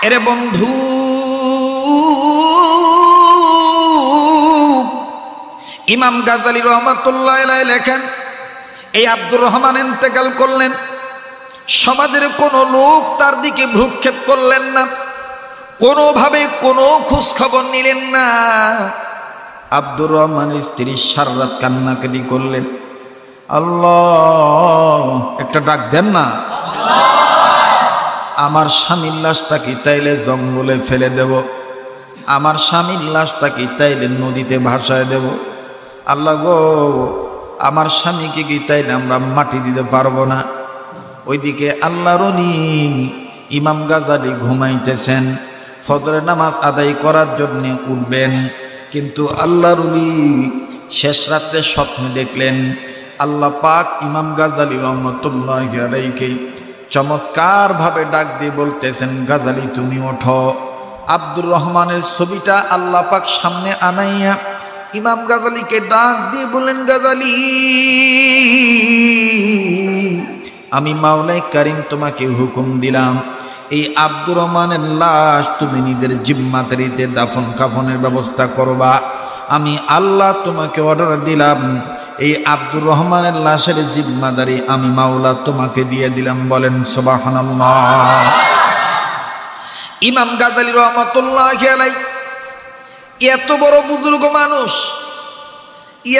এরে বন্ধু, ইমাম গাজালি রহমাতুল্লাহ আলাইহি লেখেন, এই আব্দুর রহমান ইন্তেকাল করলেন, সমাজের কোনো লোক তার দিকে ভ্রুক্ষেপ করলেন না, কোনোভাবে কোনো খোঁজ খবর নিলেন না। আব্দুর রহমানের স্ত্রী সারা রাত কান্নাকাটি করলেন। আল্লাহ, একটা ডাক দেন না। আমার স্বামীর লাশটা কি তাইলে জঙ্গলে ফেলে দেব? আমার স্বামীর লাশটা কি তাইলে নদীতে ভাসায় দেব? আল্লাহ গো, আমার স্বামীকে কি তাইলে আমরা মাটি দিতে পারবো না? ওইদিকে আল্লাহর ওলি ইমাম গাজালি ঘুমাইতেছেন, ফজরের নামাজ আদায় করার জন্য উঠবেন, কিন্তু আল্লাহর ওলি শেষ রাত্রে স্বপ্ন দেখলেন আল্লাহ পাক ইমাম গাজালি রহমাতুল্লাহি আলাইহি চমৎকার ভাবে ডাক দিয়ে বলতেছেন, গাজালি তুমি ওঠো। আব্দুর রহমানের ছবিটা আল্লাহ পাক সামনে আনাইয়া ইমাম গাজালিকে ডাক দিয়ে বলেন, গাজালি, আমি মাওলাই কারিম তোমাকে হুকুম দিলাম, এই আব্দুর রহমানের লাশ তুমি নিজের জিম্মাদারিতে দাফন কাফনের ব্যবস্থা করবা। আমি আল্লাহ তোমাকে অর্ডার দিলাম, এই আব্দুর রহমানের লাশের জিম্মাদারি আমি মাওলা তোমাকে দিয়ে দিলাম। বলেন সুবহানাল্লাহ। ইমাম গাজালি রহমাতুল্লাহি আলাইহি এত বড় বুজুর্গ মানুষ,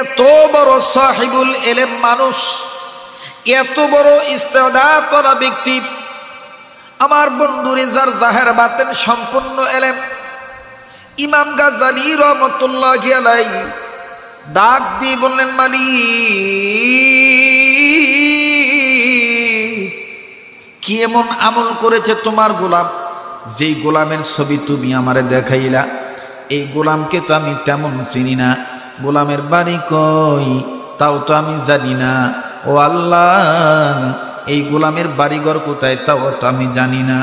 এত বড় সাহিবুল ইলম মানুষ, এত বড় ইস্তেদাদ করা ব্যক্তি, আমার বন্ধুরে যার জাহের বাতেন সম্পূর্ণ এলেম, ইমাম গাজালি রহমাতুল্লাহি আলাইহি ডাক দিয়ে বললেন, মালিক, কি এমন আমল করেছে তোমার গোলাম, যেই গোলামের ছবি তুমি আমারে দেখাইলা? এই গোলামকে তো আমি তেমন চিনি না, গোলামের বাড়ি কই তাও তো আমি জানি না। ও আল্লাহ, এই গোলামের বাড়িঘর কোথায় তাও তো আমি জানি না।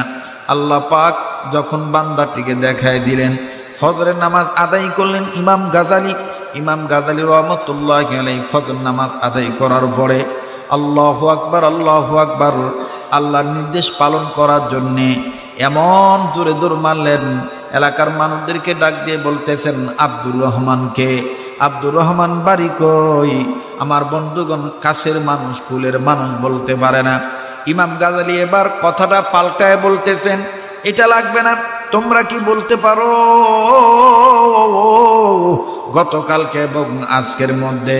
আল্লাহ পাক যখন বান্দাটিকে দেখায় দিলেন, ফজরের নামাজ আদায় করলেন ইমাম গাজালি। ইমাম গাজালি রহমাতুল্লাহি আলাইহি ফজর নামাজ আদায় করার পরে আল্লাহু আকবার, আল্লাহু আকবার আল্লাহর নির্দেশ পালন করার জন্যে এমন জোরে দৌড় মারলেন, এলাকার মানুষদেরকে ডাক দিয়ে বলতেছেন, আব্দুর রহমানকে, আব্দুর রহমান বাড়ি কই? আমার বন্ধুগণ কাছের মানুষ, কুলের মানুষ বলতে পারে না। ইমাম গাজালি এবার কথাটা পাল্টায় বলতেছেন, এটা লাগবে না, তোমরা কি বলতে পারো গতকালকে এবং আজকের মধ্যে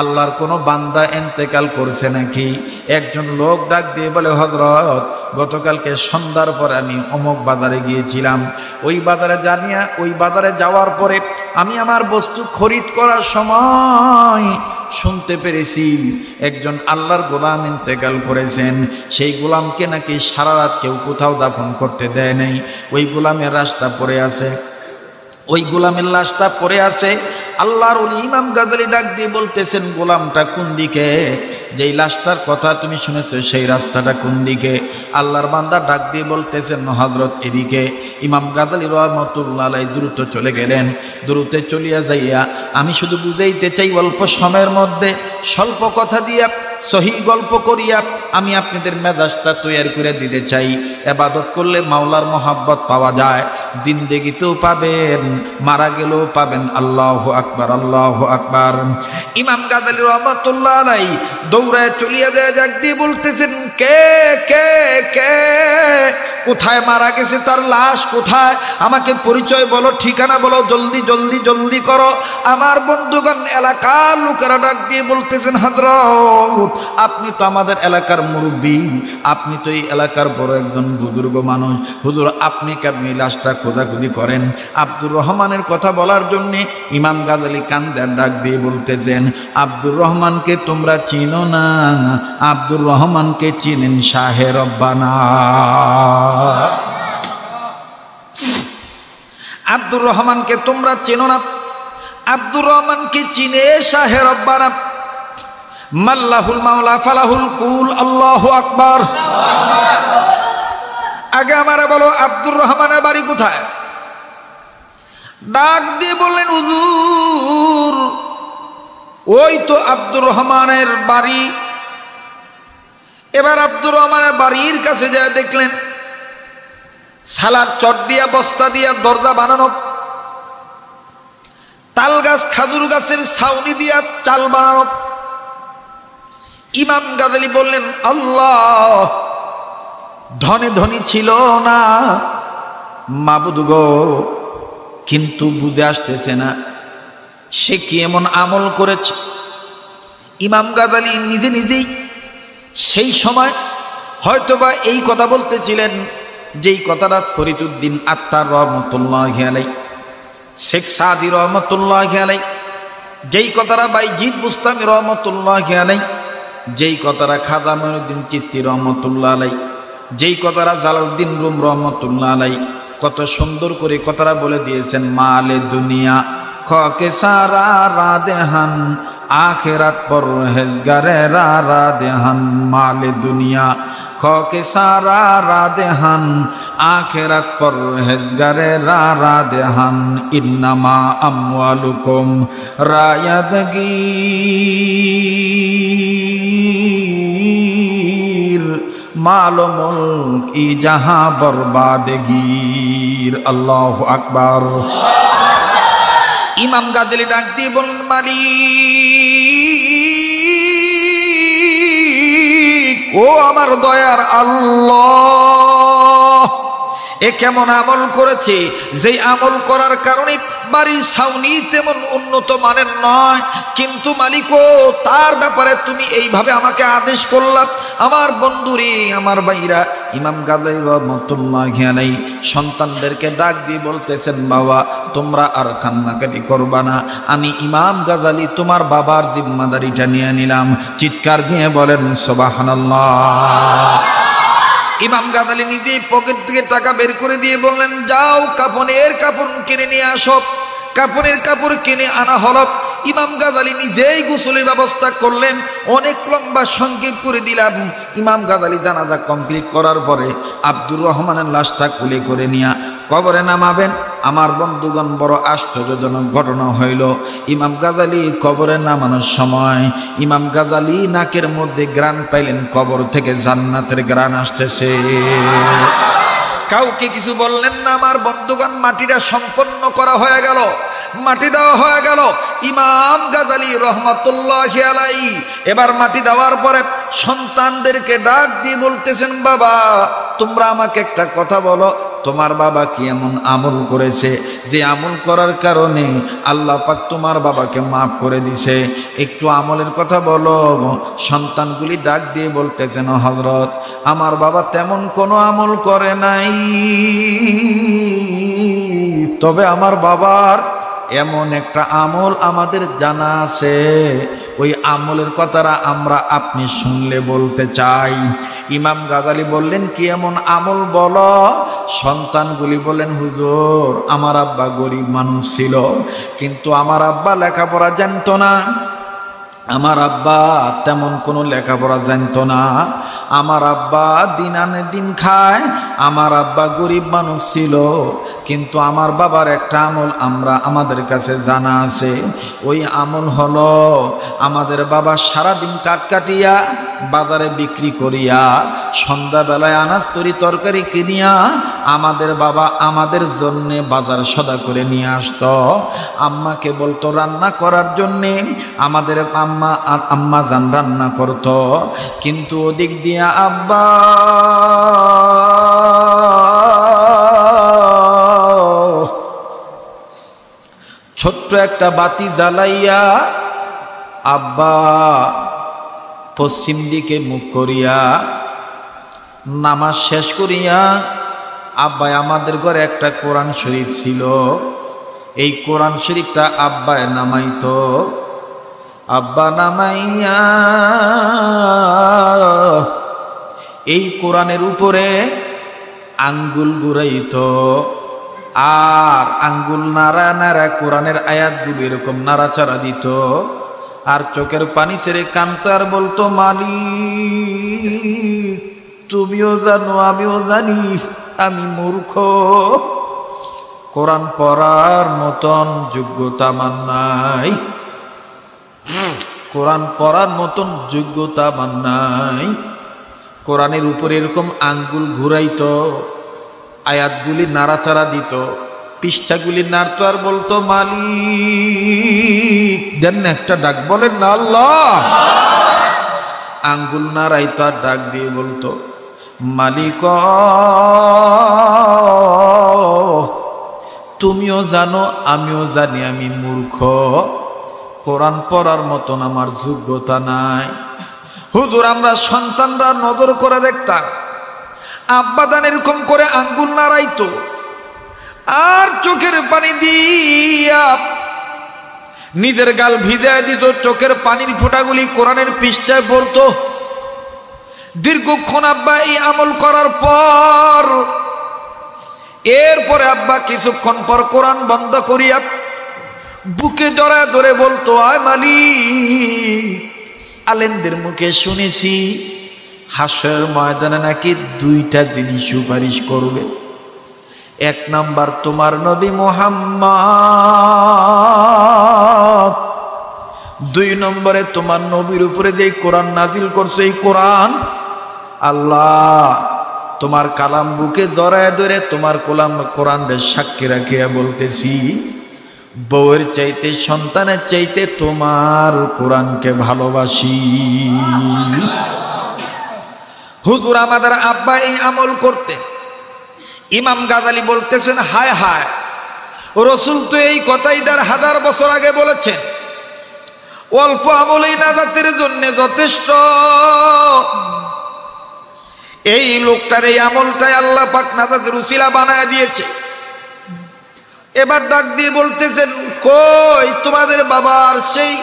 আল্লাহর কোনো বান্দা ইন্তেকাল করছে নাকি? একজন লোক ডাক দিয়ে বলে, হযরত, গতকালকে সন্ধ্যার পরে আমি অমুক বাজারে গিয়েছিলাম, ওই বাজারে জানিয়া ওই বাজারে যাওয়ার পরে আমি আমার বস্তু খরিদ করার সময় শুনতে পেরেছি একজন আল্লাহর গোলাম ইন্তেকাল করেছেন, সেই গোলামকে নাকি সারা রাত কেউ কোথাও দাফন করতে দেয় নাই, ওই গোলামের লাশটা পড়ে আছে, ওই গোলামের লাশটা পড়ে আছে। আল্লাহর ওলি ইমাম গাজালি ডাক দিয়ে বলতেছেন, গোলামটা কোন দিকে? যেই লাশটার কথা তুমি শুনেছো সেই রাস্তাটা কোন দিকে? আল্লাহর বান্দা ডাক দিয়ে বলতেছেন, হযরত এদিকে। ইমাম গাজালি রহমাতুল্লাহ আলাইহি দ্রুত চলে গেলেন। দ্রুত চলিয়া যাইয়া, আমি শুধু বুঝাইতে চাই, অল্প সময়ের মধ্যে স্বল্প কথা দিয়া সহি গল্প করিয়া আমি আপনাদের মেজাজটা তৈরি করে দিতে চাই। ইবাদত করলে মাওলার মহাব্বত পাওয়া যায়, জিন্দেগিতেও পাবেন, মারা গেলেও পাবেন। আল্লাহু আকবার, আল্লাহু আকবার। ইমাম গাজালি রহমাতুল্লাহ আলাইহি দৌড়ায় চলিয়া যায়, ডাক দিয়ে বলতেছেন, কে কে কে? কোথায় মারা গেছে? তার লাশ কোথায়? আমাকে পরিচয় বলো, ঠিকানা বলো, জলদি জলদি জলদি করো। আমার বন্ধুগণ এলাকার লোকেরা ডাক দিয়ে বলতেছেন, হযরত, আপনি তো আমাদের এলাকার মুরব্বী, আপনি তো এই এলাকার বড় একজন বুজুর্গ মানুষ, হুজুর আপনি কেন এই লাশটা খোঁজাখুঁজি করেন? আব্দুর রহমানের কথা বলার জন্যে ইমাম গাজালি কান্দার ডাক দিয়ে বলতেছেন, আব্দুর রহমানকে তোমরা চিনো না? আব্দুর রহমানকে চিনেন শাহে রব্বানা। আব্দুর রহমানকে তোমরা চেনো না? আব্দুর রহমানকে চিনে শাহে রব্বানা। মাল্লাহুল মাওলা ফালাহুল কুল। আল্লাহু আকবার। আগে আমারে বলো, আব্দুর রহমানের বাড়ি কোথায়? ডাক দিয়ে বললেন, হুজুর, ওই তো আব্দুর রহমানের বাড়ি। এবার আব্দুর রহমানের বাড়ির কাছে যায় দেখলেন সালার চট দিয়া বস্তা দিয়া দরজা বানানো, তাল গাছ খাজুর গাছের ছাউনি দিয়া চাল বানানো। ইমাম গাজালি বললেন, আল্লাহ, ধনে ধনী ছিল না মাবুদ গো, কিন্তু বুঝে আসতেছে না সে কি এমন আমল করেছে। ইমাম গাজালি নিজে নিজেই সেই সময় হয়তোবা এই কথা বলতেছিলেন যেই কথাটা ফরিদউদ্দিন আত্তার রহমতুল্লাহি আলাইহি, শেখ সাদি রহমতুল্লাহি আলাইহি, যেই কথাটা বাইজিদ বুস্তামি রহমতুল্লাহি আলাইহি, যেই কথাটা খাজা মঈনুদ্দিন চিশতি রহমতুল্লাহ আলাইহি, যেই কথাটা জালালউদ্দিন রুম রহমতুল্লাহ আলাইহি কত সুন্দর করে কথাটা বলে দিয়েছেন। মালে দুনিয়া খকে সারা রাদেহান, আখিরাত পরহেজগারে রাদেহান। মালে দুনিয়া খকে সারা রাদেহান, আখিরাত পরহেজগারে রাদেহান। ইন্নামা আমওয়ালুকুম রায়াদগীর, মাল মুলক ই জাহাঁ বরবাদগীর। আল্লাহু আকবার। ইমাম গাজালি ডাক দিয়ে বললেন, মালিক ও আমার দয়ার আল্লাহ, এ কেমন আমল করেছে যেই আমল করার কারণে বাড়ির ছাউনি তেমন উন্নত মানের নয়, কিন্তু মালিক ও তার ব্যাপারে তুমি এইভাবে আমাকে আদেশ করলাম। আমার বন্ধুরে, আমার ভাইরা, ইমাম গাজালি রহমতুল্লাহি আলাইহি সন্তানদেরকে ডাক দিয়ে বলতেছেন, বাবা তোমরা আর কান্নাকাটি করবা না, আমি ইমাম গাজালি তোমার বাবার জিম্মাদারিটা নিয়ে নিলাম। চিৎকার দিয়ে বলেন সুবহানাল্লাহ। ইমাম গাজালি নিজেই পকেট থেকে টাকা বের করে দিয়ে বললেন, যাও কাফনের কাপড় কিনে নিয়ে আসো। কাফনের কাপড় কিনে আনা হলো। ইমাম গাজালি নিজেই গোসলের ব্যবস্থা করলেন। অনেক লম্বা সংক্ষেপ করে দিলাম। ইমাম গাজালি জানাজা কমপ্লিট করার পরে আব্দুর রহমানের লাশটা কুলে করে নিয়ে কবরে নামাবেন। আমার বন্ধুগণ, বড় আশ্চর্যজনক ঘটনা হইল। ইমাম গাজালি কবরে নামানোর সময় ইমাম গাজালি নাকের মধ্যে গ্রান পাইলেন, কবর থেকে জান্নাতের গ্রান আসতেছে। কাউকে কিছু বললেন না। আমার বন্ধুগণ, মাটিটা সম্পন্ন করা হয়ে গেল, মাটি দেওয়া হয়ে গেল ইমাম গাজালি রহমতুল্লাহি আলাইহি। এবার মাটি দেওয়ার পরে সন্তানদেরকে ডাক দিয়ে বলতেছেন, বাবা তোমরা আমাকে একটা কথা বলো, তোমার বাবা কি এমন আমল করেছে যে আমল করার কারণে আল্লাহ পাক তোমার বাবাকে মাফ করে দিছে? একটু আমলের কথা বলো। সন্তানগুলি ডাক দিয়ে বলতেছেন, হযরত আমার বাবা তেমন কোনো আমল করে নাই, তবে আমার বাবার এমন একটা আমল আমাদের জানা আছে, ওই আমলের কথাটা আমরা আপনি শুনলে বলতে চাই। ইমাম গাজালি বললেন, কি এমন আমল বলো? সন্তানগুলি বললেন, হুজুর আমার আব্বা গরিব মানুষ ছিল, কিন্তু আমার আব্বা লেখাপড়া জানতো না। আমার আব্বা তেমন কোনো লেখাপড়া জানতো না। আমার আব্বা দিন আনে দিন খায়। আমার আব্বা গরিব মানুষ ছিল, কিন্তু আমার বাবার একটা আমল আমাদের কাছে জানা আছে। ওই আমল হলো, আমাদের বাবা সারাদিন কাটিয়া বাজারে বিক্রি করিয়া সন্ধ্যাবেলায় আনাজ তরি তরকারি কিনিয়া আমাদের বাবা আমাদের জন্যে বাজার সদা করে নিয়ে আসতো। আম্মাকে বলতো রান্না করার জন্যে, আমাদের আম্মা জান রান্না করত, কিন্তু ওদিক দিয়া আব্বা ছোট্ট একটা বাতি জ্বালাইয়া আব্বা পশ্চিম দিকে মুখ করিয়া নামাজ শেষ করিয়া, আব্বাই আমাদের ঘরে একটা কোরআন শরীফ ছিল, এই কোরআন শরীফটা আব্বায় নামাইতো। আব্বা নামাইয়া এই কোরআনের উপরে আঙ্গুল ঘুরাইতো, আর আঙ্গুল নাড়া নাড়া কোরআনের আয়াতগুলো এরকম নাড়াচাড়া দিত, আর চোখের পানি ছেড়ে কাঁদতো আর বলতো, মালিক তুমিও জানো আমিও জানি আমি মূর্খ, কোরআন পড়ার মতন যোগ্যতা আমার নাই, কোরআন পড়ার মতন যোগ্যতা আমার নাই। কোরআনের উপরে এরকম আঙ্গুল ঘুরাইতো, আয়াতগুলি নাড়াচাড়া দিত, পৃষ্ঠাগুলি নাড়তো আর বলতো মালিক। দেন না একটা ডাক, বলেন না আল্লাহ। আঙ্গুল নাড়াইতো আর ডাক দিয়ে বলতো মালিক। তুমিও জানো আমিও জানি আমি মূর্খ, কোরআন পড়ার মতন আমার যোগ্যতা নাই। হুজুর আমরা সন্তানরা নজর করে দেখতাম, আব্বাদান এরকম করে আঙ্গুল নাড়াইতো আর চোখের পানি দিয়া নিজের গাল ভিজায় দিত, চোখের পানির ফোঁটাগুলি কোরআনের পৃষ্ঠায় পড়তো। দীর্ঘক্ষণ আব্বা এই আমল করার পর এরপরে আব্বা কিছুক্ষণ পর কোরআন বন্ধ করিয়া বুকে জড়ায় ধরে বলতো আয় মালিক, আলেমদের মুখে শুনেছি হাসরের ময়দানে নাকি দুইটা জিনিস সুপারিশ করবে। এক নাম্বার তোমার নবী মুহাম্মদ, দুই নম্বরে তোমার নবীর উপরে যে কোরআন নাজিল করছো এই কোরআন। আল্লাহ তোমার কালাম বুকে জড়ায় ধরে তোমার কোরআনের সাক্ষী রাখিয়া বলতেছি, বউয়ের চাইতে সন্তানের চাইতে তোমার কোরআনকে ভালোবাসি। হুজুর আমাদের আব্বা এই আমল করতে। ইমাম গাজালি বলতেছেন হায় হায়, রসুল তো এই কথাই ১,৫০০ বছর আগে বলেছেন, অল্প আমলেই নাজাতের জন্য যথেষ্ট। এই লোকটার এই আমলটাই আল্লাহ পাক নাজাতের উসিলা বানায় দিয়েছে। এবার ডাক দিয়ে বলতেছেন কই তোমাদের বাবার সেই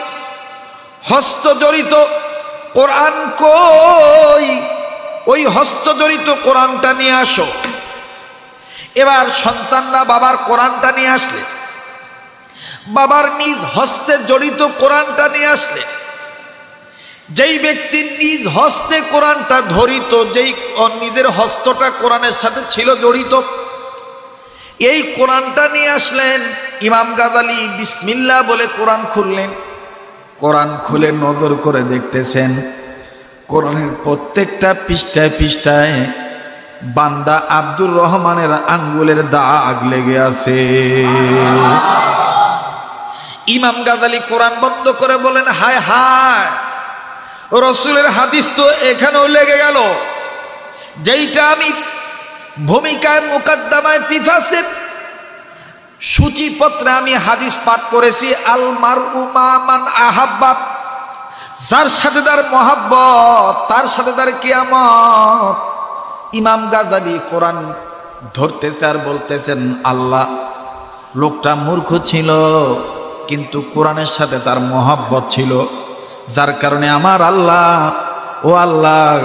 হস্ত জড়িত কোরআন কই, ওই হস্ত জড়িত কোরআনটা নিয়ে আসো। এবার সন্তানরা বাবার কোরআনটা নিয়ে আসলে, বাবার নিজ হস্তে জড়িত কোরআনটা নিয়ে আসলে, যেই ব্যক্তি নিজ হস্তে কোরআনটা ধরিত, যেই নিজের হস্তটা কোরআনের সাথে ছিল জড়িত, এই কোরআনটা নিয়ে আসলেন। ইমাম গাজালি বিসমিল্লাহ বলে কোরআন খুললেন। কোরআন খুলে নজর করে দেখতেছেন কোরআনের প্রত্যেকটা পৃষ্ঠায় পৃষ্ঠায় বান্দা আব্দুর রহমানের আঙ্গুলের দাগ লেগে আছে। ইমাম গাজালি কোরআন বন্ধ করে বলেন হায় হায়, রসুলের হাদিস তো এখানেও লেগে গেল, যেইটা আমি ভূমিকায় মুকদ্দমায় প্রিফাসে সূচিপত্রে আমি হাদিস পাঠ করেছি, আল মারউ মা মান আহাব্বা, যার সাথে তার মহাব্বত তার সাথে তার কিয়ামত। ইমাম গাজালি কোরআন ধরতেছে আর বলতেছেন আল্লাহ, লোকটা মূর্খ ছিল কিন্তু কোরআনের সাথে তার মহাব্বত ছিল, যার কারণে আমার আল্লাহ, ও আল্লাহ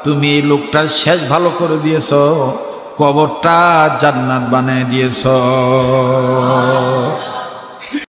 তুমি এই লোকটার শেষ ভালো করে দিয়েছ, কবরটা জান্নাত বানিয়ে দিয়েছ।